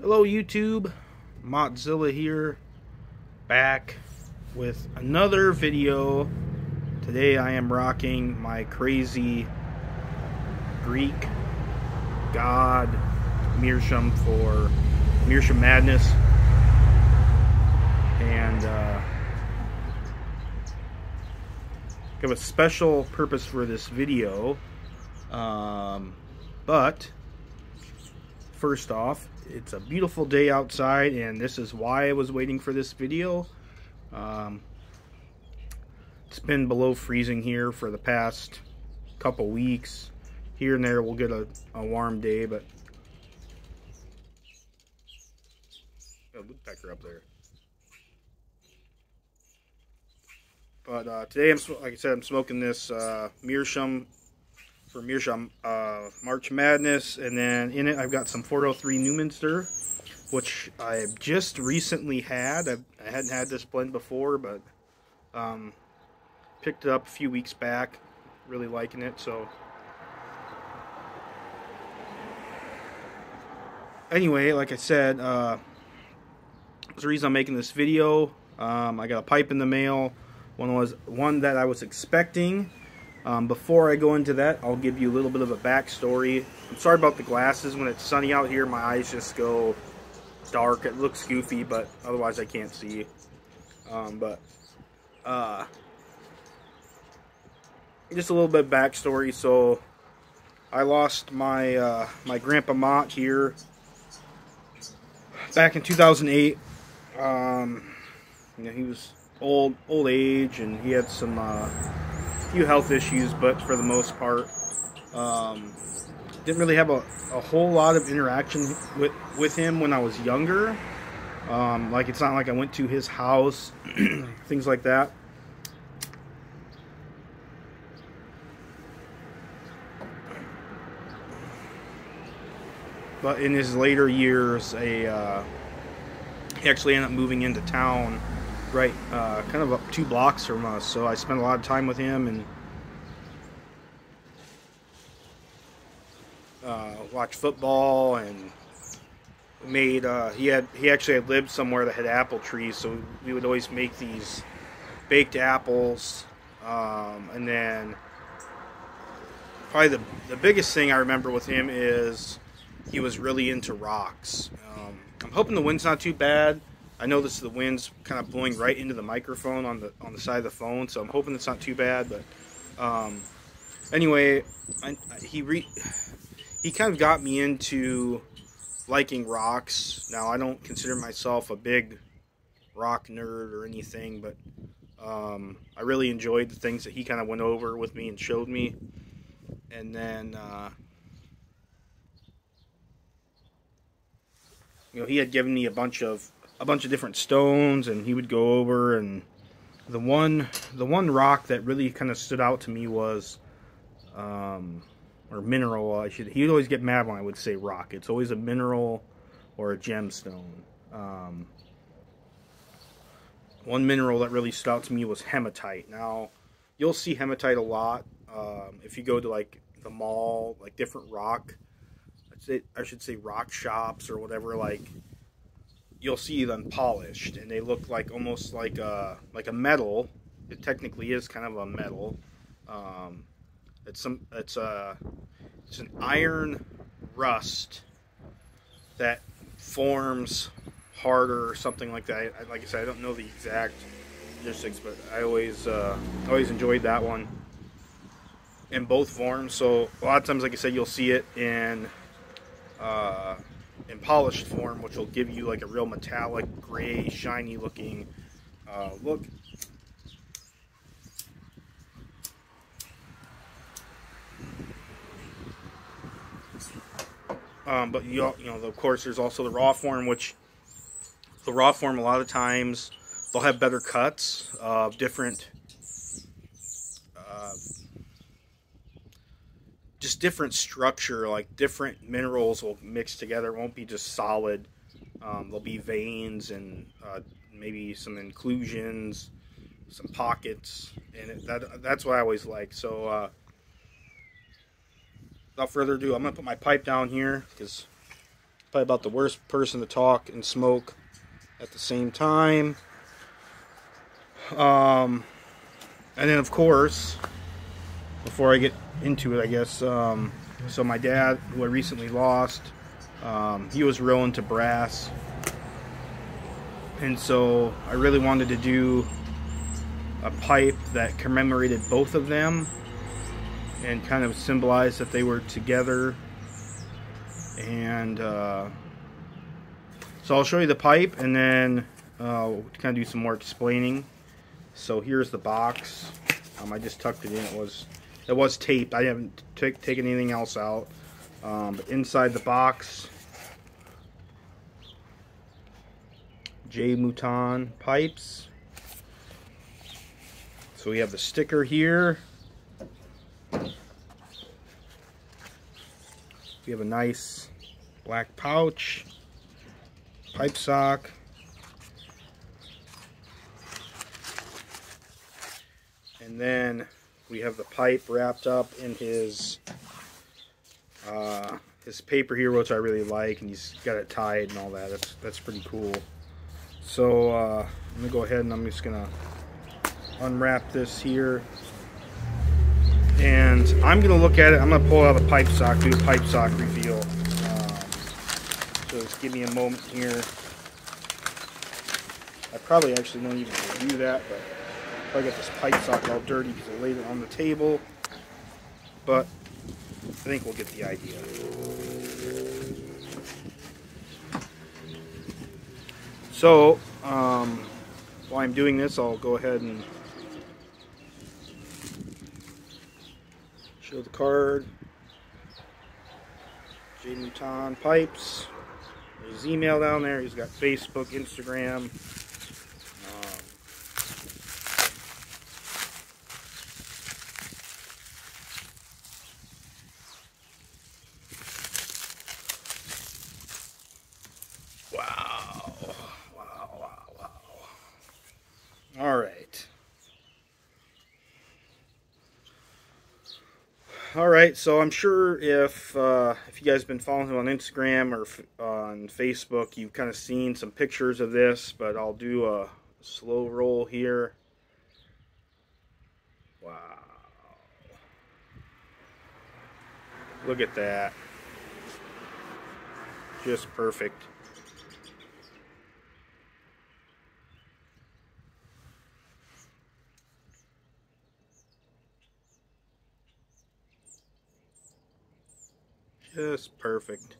Hello YouTube, Motzilla here, back with another video. Today I am rocking my crazy Greek god Meerschaum for Meerschaum Madness, and have a special purpose for this video, but first off, it's a beautiful day outside, and this is why I was waiting for this video. It's been below freezing here for the past couple weeks. Here and there we'll get a warm day, but woodpecker up there. But today, like I said, I'm smoking this Meerschaum for Meerschaum March Madness, and then in it I've got some 403 Neumünster, which I've just recently had. I hadn't had this blend before, but picked it up a few weeks back. Really liking it. So anyway, like I said, that's the reason I'm making this video. I got a pipe in the mail. One that I was expecting. Before I go into that, I'll give you a little bit of a backstory. I'm sorry about the glasses. When it's sunny out here, my eyes just go dark. It looks goofy, but otherwise I can't see. Just a little bit of backstory. So I lost my my grandpa Mott here back in 2008. You know, he was old age, and he had some few health issues, but for the most part didn't really have a whole lot of interaction with him when I was younger. Like, it's not like I went to his house, things like that. But in his later years, he actually ended up moving into town, right, kind of up 2 blocks from us. So I spent a lot of time with him, and watched football, and made he actually had lived somewhere that had apple trees, so we would always make these baked apples. And then probably the biggest thing I remember with him is he was really into rocks. I'm hoping the wind's not too bad. I noticed the wind's kind of blowing right into the microphone on the side of the phone, so I'm hoping it's not too bad. But anyway, he kind of got me into liking rocks. Now, I don't consider myself a big rock nerd or anything, but I really enjoyed the things that he kind of went over with me and showed me. And then you know, he had given me a bunch of different stones, and he would go over, and the one rock that really kind of stood out to me was or mineral. He'd always get mad when I would say rock. It's always a mineral or a gemstone. One mineral that really stood out to me was hematite. Now, you'll see hematite a lot if you go to like the mall, like different rock, I should say rock shops or whatever. Like, you'll see them polished, and they look like almost like a metal. It technically is kind of a metal. It's an iron rust that forms harder or something like that. Like I said, I don't know the exact logistics, but I always enjoyed that one in both forms. So a lot of times, like I said, you'll see it in polished form, which will give you like a real metallic, gray, shiny looking look. But you know, of course, there's also the raw form, which the raw form, a lot of times they'll have better cuts of different just different structure, like different minerals will mix together. It won't be just solid. There'll be veins and maybe some inclusions, some pockets, and that's what I always like. So without further ado, I'm going to put my pipe down here because Probably about the worst person to talk and smoke at the same time. And then of course, before I get into it, I guess, so my dad, who I recently lost, he was real into brass. And so I really wanted to do a pipe that commemorated both of them and kind of symbolized that they were together. And so I'll show you the pipe, and then we'll kind of do some more explaining. So here's the box. I just tucked it in. It was taped. I haven't taken anything else out. But inside the box, Mouton pipes. So we have the sticker here. We have a nice black pouch, pipe sock, and then we have the pipe wrapped up in his paper here, which I really like, and he's got it tied and all that. That's pretty cool. So I'm gonna go ahead and I'm just gonna unwrap this here, and I'm gonna look at it. I'm gonna pull out the pipe sock, do a pipe sock reveal. So just give me a moment here. I probably actually don't even do that, but I got this pipe sock all dirty because I laid it on the table. But I think we'll get the idea. So while I'm doing this, I'll go ahead and show the card. Mouton pipes. There's his email down there. He's got Facebook, Instagram. Wow. All right. Alright, so I'm sure if you guys have been following him on Instagram or on Facebook, you've kind of seen some pictures of this, but I'll do a slow roll here. Wow. Look at that. Just perfect. Just perfect.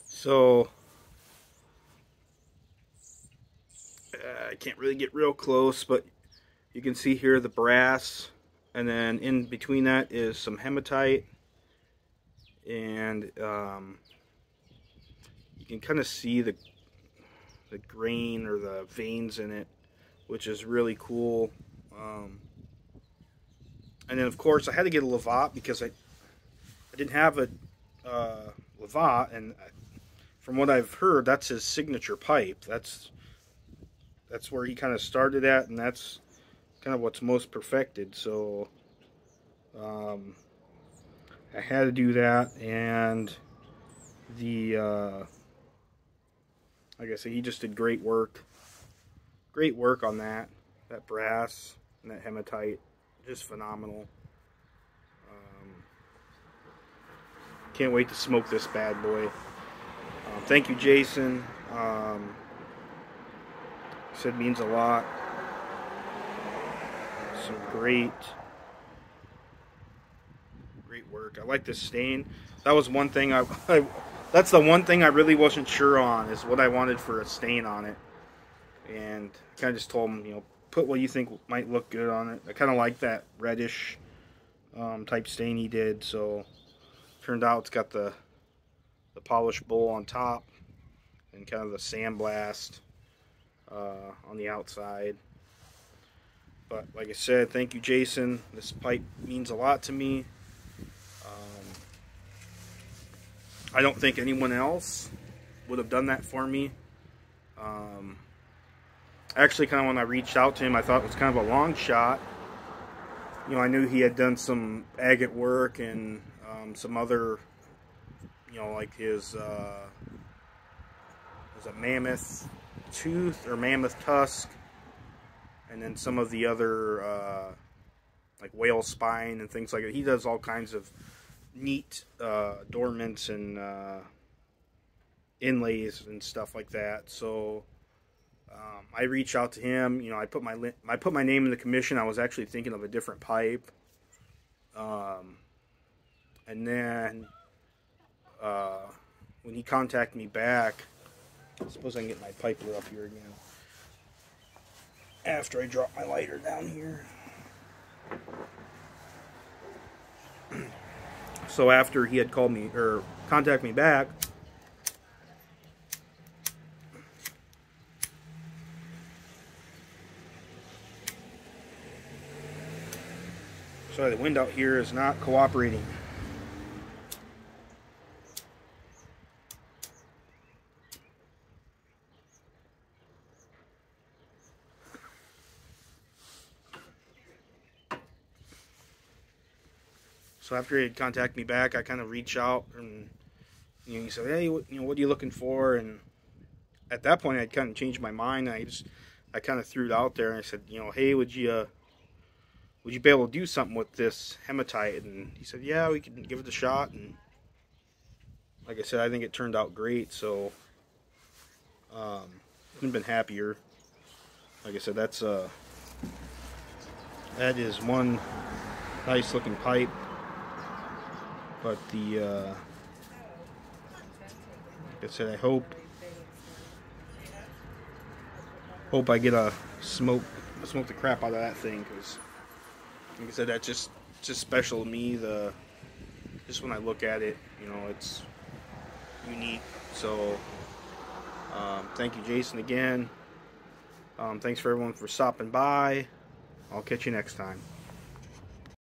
So I can't really get real close, but you can see here the brass, and then in between that is some hematite, and you can kind of see the grain or the veins in it, which is really cool. And then, of course, I had to get a Lovat because I didn't have a Lovat, and from what I've heard, that's his signature pipe. That's where he kind of started at, and that's kind of what's most perfected. So I had to do that, and like I said, he just did great work. Great work on that brass and that hematite. Just phenomenal. Can't wait to smoke this bad boy. Thank you, Jason. Said means a lot. Some great work. I like this stain. That was one thing that's the one thing I really wasn't sure on, is what I wanted for a stain on it. And I kind of just told him, put what you think might look good on it. I kind of like that reddish type stain he did. So turned out it's got the polished bowl on top and kind of the sandblast on the outside. But like I said, thank you, Jason. This pipe means a lot to me. I don't think anyone else would have done that for me. Actually, kind of when I reached out to him, I thought it was kind of a long shot. I knew he had done some agate work and some other you know, like his was a mammoth tooth or mammoth tusk, and then some of the other like whale spine and things like that. He does all kinds of neat adornments and inlays and stuff like that. So I reached out to him. You know, I put my name in the commission. I was actually thinking of a different pipe, and then when he contacted me back, I suppose I can get my pipe lit up here again after I drop my lighter down here. So after he had called me or contacted me back, sorry, the wind out here is not cooperating. So after he had contacted me back, I kind of reached out and, you know, he said, "Hey, what are you looking for?" And at that point, I'd kind of changed my mind. I kind of threw it out there and I said, you know, "Hey, would you be able to do something with this hematite?" And he said, "Yeah, we can give it a shot." And like I said, I think it turned out great. So couldn't have been happier. Like I said, that is one nice looking pipe. But like I said, I hope I get smoke the crap out of that thing, because like I said, that's just special to me. Just when I look at it, you know, it's unique. So thank you, Jason, again. Thanks for everyone for stopping by. I'll catch you next time.